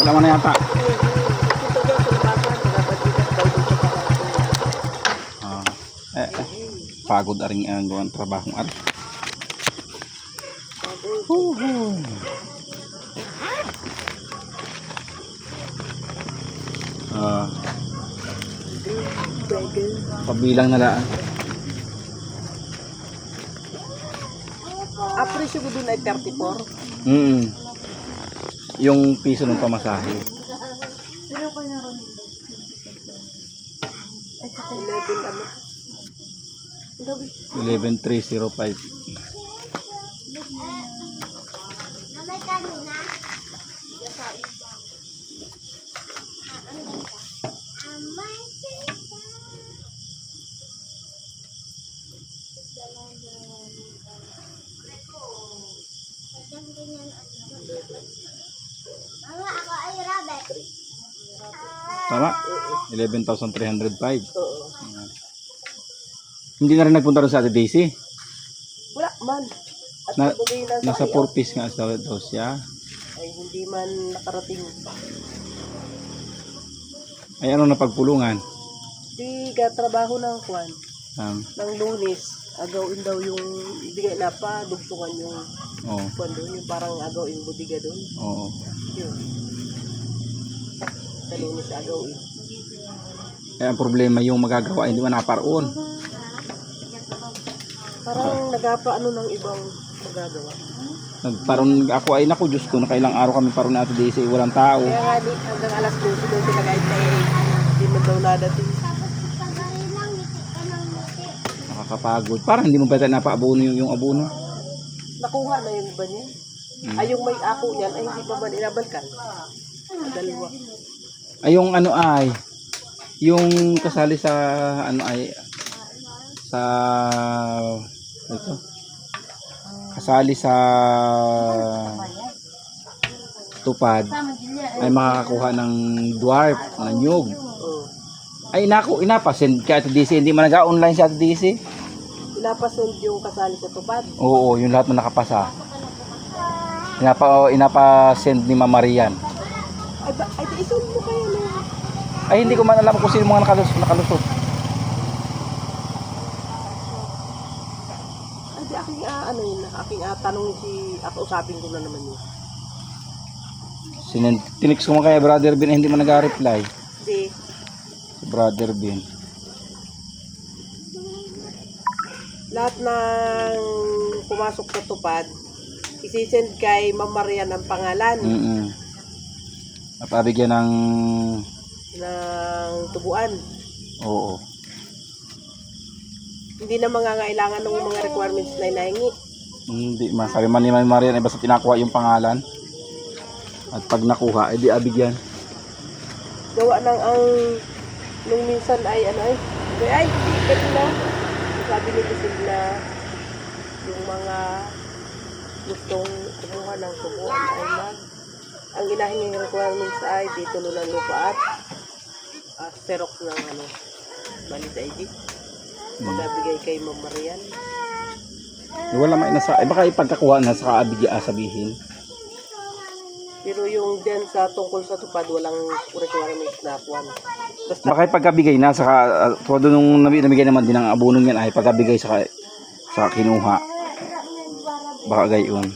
Wala man na yata. Pagod aring ang gawang trabahong ari. Pabilang na lang. Apresyo mo dun ay 34? Yung piso ng pamasahe. 11,305. Tama? 11,305. Oo. Hindi na rin nagpunta rin sa Ate Daisy. Wala man. At Na, pagbuhay na nasa sa 4 piece nga daw siya. ay hindi man nakarating. Ay ano na pagpulungan? Di trabaho ng kwan. Ng Lunes. Agawin daw yung ibigay na pa, dugtungan yung kwan doon. Yung parang agawin budiga doon. Oo. Yun. Sa Lunes agawin. Kaya ang problema yung magagawa, hindi man naparoon. Parang nagpaano ng ibang magagawa. Nagparoon ako ay naku, Diyos ko, nakailang araw kami paroon na Ate Daisy, walang tao. Kaya nga hanggang alas 12 doon sila kahit na hindi man daw nadating. Nakakapagod. Parang hindi mo pa tayo napaabono yung abono. Nakuha na yung iba niya. Ay yung may ako niyan ay hindi pa man inabalkan. Dalawa. Ay yung ano ay, yung kasali sa ano ay, sa ito, kasali sa tupad ay makakakuha ng dwarf na nyug. Ay inapasend ka Ate Daisy, hindi man nag-online si Ate Daisy. Inapasend yung kasali sa tupad. Oo, yung lahat na nakapasa. Inapasend ni Mama Marian. Ay di isend mo kaya na. Ay hindi ko man alam kung sino mga nakalusot. Ay di aking ano yun, aking tanong si ako usapin ko na naman yun. Tinix ko man kay Brother Bin, hindi man nag-reply. Si Brother Bin. lahat ng pumasok sa tupad, isisend kay Ma'am Marian ang pangalan At abigyan ng tubuan. oo. Hindi na mangangailangan ng mga requirements na inahingi. Hindi man. Sabi man ni Ma'am Marian ay basta tinakuha yung pangalan. At pag nakuha, edi abigyan. Gawa ng nung minsan ay ay ticket na. Sabi ni Giselle na yung mga gustong kumuha ng tubuan ay ang ginahinging requirements ay titulo ng lupa at xerox ng valid ID. Magabigay kay Ma'am Marian. Wala man nasa, ay baka ipagkakuha na sa kaabigya sabihin. Pero yung dyan sa tungkol sa tupad, walang requirements na kuwan. Basta Baka ipagkabigay na sa todo nung namigay naman din ng abunong yan ay pagkabigay sa kinuha. Baka gayon.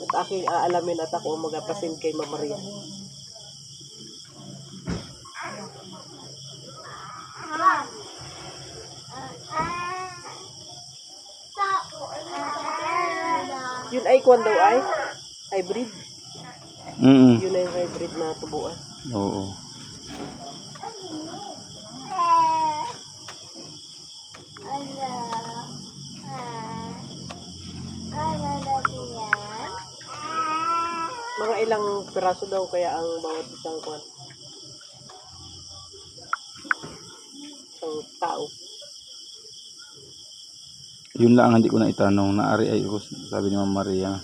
at aking aalamin at ako ang magapasin kay Ma'am Maria. Yun ay kwan daw ay hybrid. Yun ay hybrid na tubuan. Oo. Mga ilang piraso daw kaya ang bawat isang kwan? Isang tao. Yun lang hindi ko na itanong na ari ay sabi ni Ma'am Maria.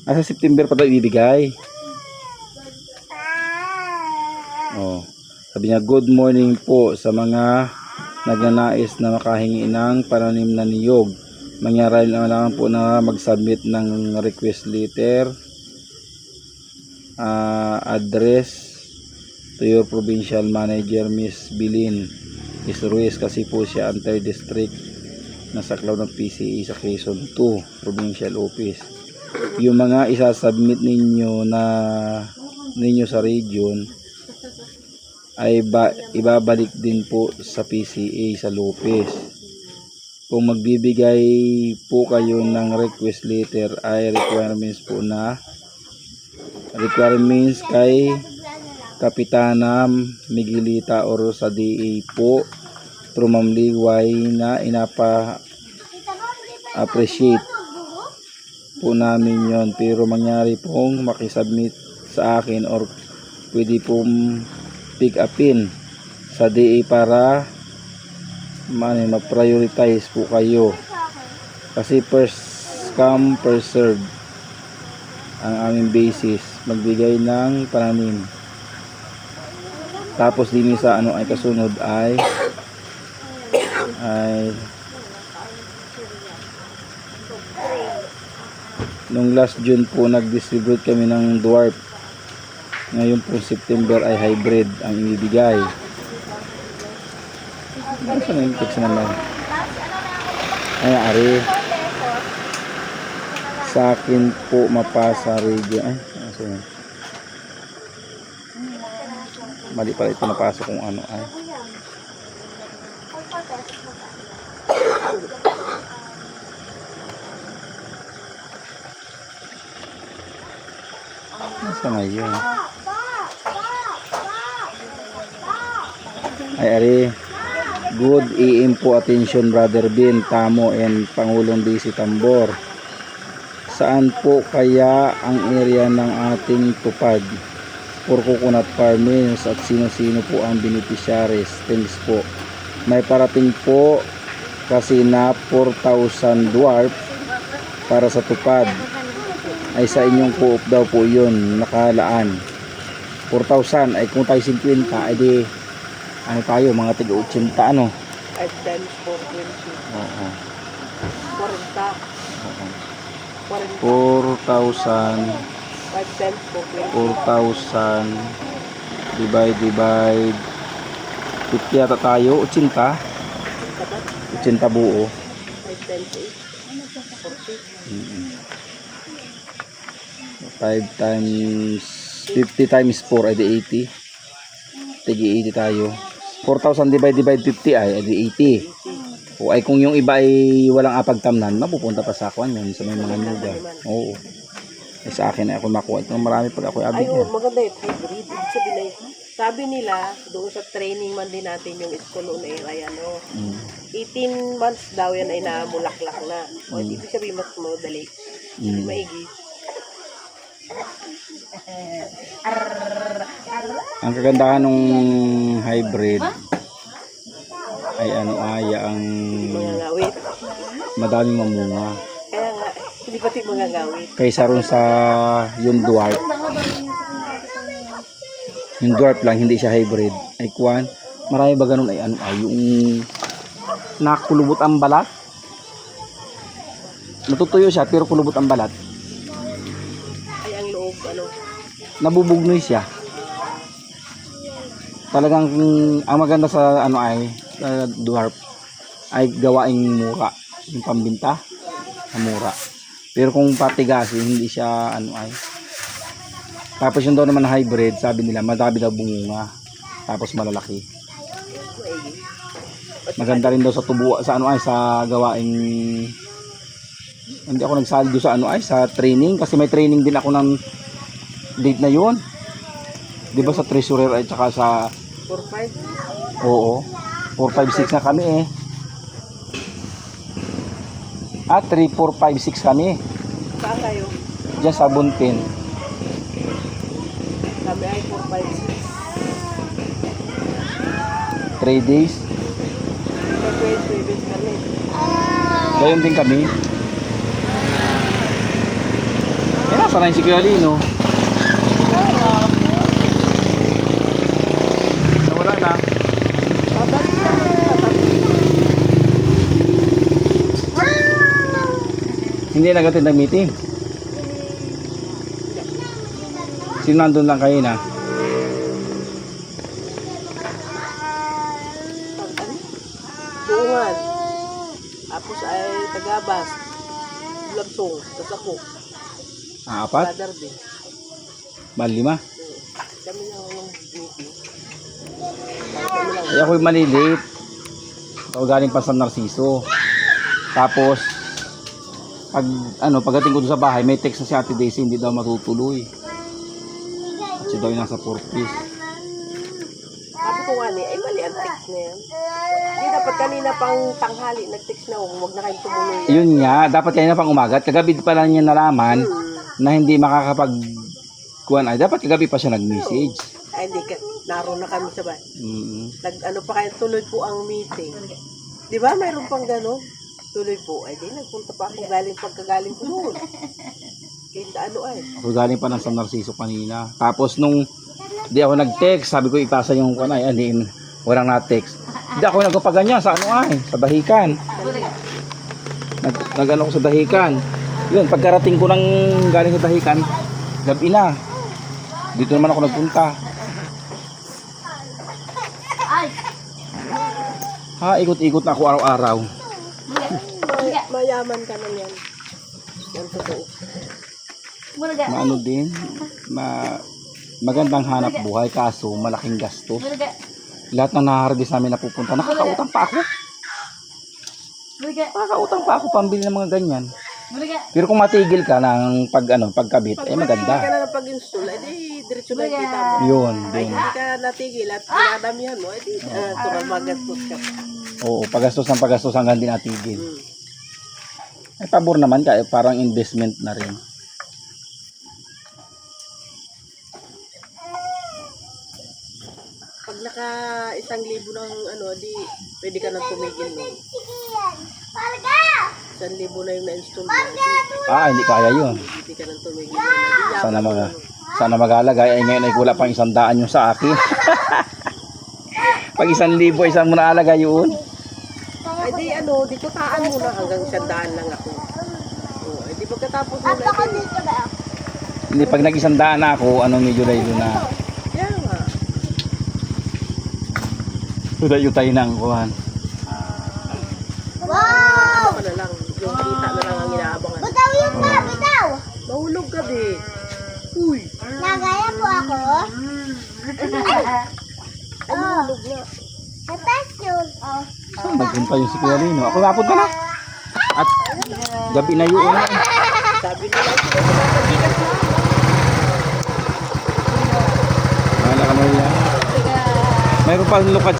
Sa September pa daw ibibigay. Oh. Sabi niya, good morning po sa mga nagnanais na makahingi ng pananim na niyog. Mangyari lang po na mag-submit ng request letter, address to your provincial manager, Miss Bilin Ruiz, kasi po siya inter-district na saklaw ng PCA sa Quezon 2 Provincial Office. Yung mga isasubmit ninyo sa region ay ibabalik din po sa PCA sa Lopez. Kung magbibigay po kayo ng request letter ay requirements kay Kapitana Miguelita or sa DA po through Ma'am Liway na appreciate po namin yon, pero mangyari pong makisubmit sa akin or pwede pong pick upin sa DA para ma-prioritize po kayo, kasi first come first serve ang aming basis magbigay ng pananim. Tapos din sa ay kasunod ay nung last June po nag-distribute kami ng dwarf. Ngayon po September ay hybrid ang ibibigay. Saan yung text naman? Ay, ari. Sa akin po mapasa radio. Sorry. Mali pala ito napasok kung ano ay. Nasa ngayon? Ay, ari. Good AM po, attention Brother Ben Tamo and Pangulong DC Tambor. Saan po kaya ang area ng ating tupad for coconut farmers at sino-sino po ang beneficiaries? Thanks po. May parating po kasi na 4,000 dwarf para sa tupad. Ay sa inyong po daw po yun nakalaan. 4,000 ay kung tayo 50 ay di ano tayo mga tiga 80 ano. 5 times 420. Oo. 40. 4,000 5 times 4,000 divide 50 yata tayo 80 buo 5 times 8 40. 5 times 50 times 4 ay di 80 tigi 80 tayo. 4,000 divide 50 ay di 80. O ay kung yung iba ay walang apagtamnan, mapupunta pa sa kwan yun sa may mga nuga. Oo. Ay sa akin ay ako makuha. Ito marami pag ako Ay, abig. maganda yung hybrid. Ibig sabihin ay, sabi nila, doon sa training man din natin yung school on air, ay ano, 18 months daw yan ay namulaklak na. O, ibig sabihin mas madali. Maigi. Ang kagandahan ng hybrid ay ano ang Mga ngawit. madaming mamunga. Kaya nga, hindi pati mga ngawit. Kaysa ron sa yung dwarf. Yung dwarf lang, hindi siya hybrid. Ay kuwan, marami ba ganun ay ano yung nakulubot ang balat. Natutuyo siya pero kulubot ang balat. Ay, ang loob, ano, Nabubugnoy siya. Talagang ang maganda sa ano ay sa dwarf ay gawaing mura, yung pambinta na mura. Pero kung patigasin hindi siya ano ay. Tapos yung daw naman na hybrid, sabi nila madami daw bunga. Tapos malalaki. maigi. Maganda rin daw sa tubo sa ano ay sa gawaing hindi ako nagsaldo sa ano ay sa training kasi may training din ako ng date na yun. 'Di ba sa treasurer at saka sa 4-5. oo. 456 na kami eh. 3, 4, 5, 6 kami. Saan kayo? Diyan sa Buntin. Kami ay 4-5-6. 3 days. May 20 days kami. Gayon din kami. Nasa na yung si Kuya Lino. wala na. Babalik na naman. Hindi nag-attend ng meeting. Sino nandun lang kayo na? Buungan. Tapos ay Tagabas. Lagsong. Tapos ako. Apat? Brother din. Malima? Kami lang yung meeting. Ay ako'y malilate. Ako galing pa sa Narciso. Tapos, pagdating ko doon sa bahay, may text na si Ate Daisy, hindi daw matutuloy. Kasi daw yung nasa purpose. Sabi ko nga ay mali ang text na yan. Hindi dapat kanina pang tanghali, nag-text na huwag na kayong tumuloy. Yun nga, dapat kanina pang umaga. At kagabi pa lang niya nalaman na hindi makakapag-kuhan. Ay, dapat kagabi pa siya nag-message. Ay, hindi ka. Naroon na kami sa bahay. Nag-ano pa kayo, tuloy po ang meeting. Di ba, mayroon pang gano'n? Tuloy po. Ay, di, nagpunta pa ako pagkagaling ko doon. Hindi ano ay. Ako galing pa ng San Narciso kanina. Tapos nung di ako nag-text, sabi ko ipasa yung kanay, hindi, walang na-text. Hindi ako nagpapaganyan sa ano ay, sa dahikan. Nag-ano ko sa dahikan. Yun, pagkarating ko ng galing sa dahikan, gabi na. Dito naman ako nagpunta. Ha, ikot-ikot na ako araw-araw. Mayaman ka na yan. Yan totoo. Maano din, magandang hanap buhay kaso malaking gasto. Lahat ng naharvest namin napupunta, nakakautang pa ako. Nakakautang pa ako pambili ng mga ganyan. Pero kung matigil ka ng pagkabit, Pag maganda. ka na ng pag-install, ay di, diretso na kita mo. Yun, Ay, din. hindi ka natigil at pinadamihan mo, ay di, tural magastos ka. Oo, pagastos hanggang din natigil. Hmm. Ay, pabor naman ka, parang investment na rin. Pag naka 1,000 ng ano, di, pwede ka nang tumigil mo. 1,000 na yung na-install mo. Hindi kaya yun. Hindi ka nang tumigil mo. Sana mag-alagay. Ay ngayon ay kulang pang 100 yung sa akin. Pag 1,000, isang mo na alagay yun. Ay di ano, di kutaan mo na hanggang 100 lang ako. Oh, ay di pagkatapos mo na. Hindi, pag nag-100 na ako, medyo layo na. Yan nga. Tutay-utay na ang kuhan. Ano ka na lang, yung kita na lang ang inaabangan. Bitaw yun na, bitaw! Mahulog ka di. Uy, Nagaya po ako. ay mahulog na. Atas yun. Oh. Nagpunta yung si Kuya Lino. Ako napunta na. At gabi na yun. Sabi nila, sinasabihan mo. Wala ka na yan. Mayroon pa lukat.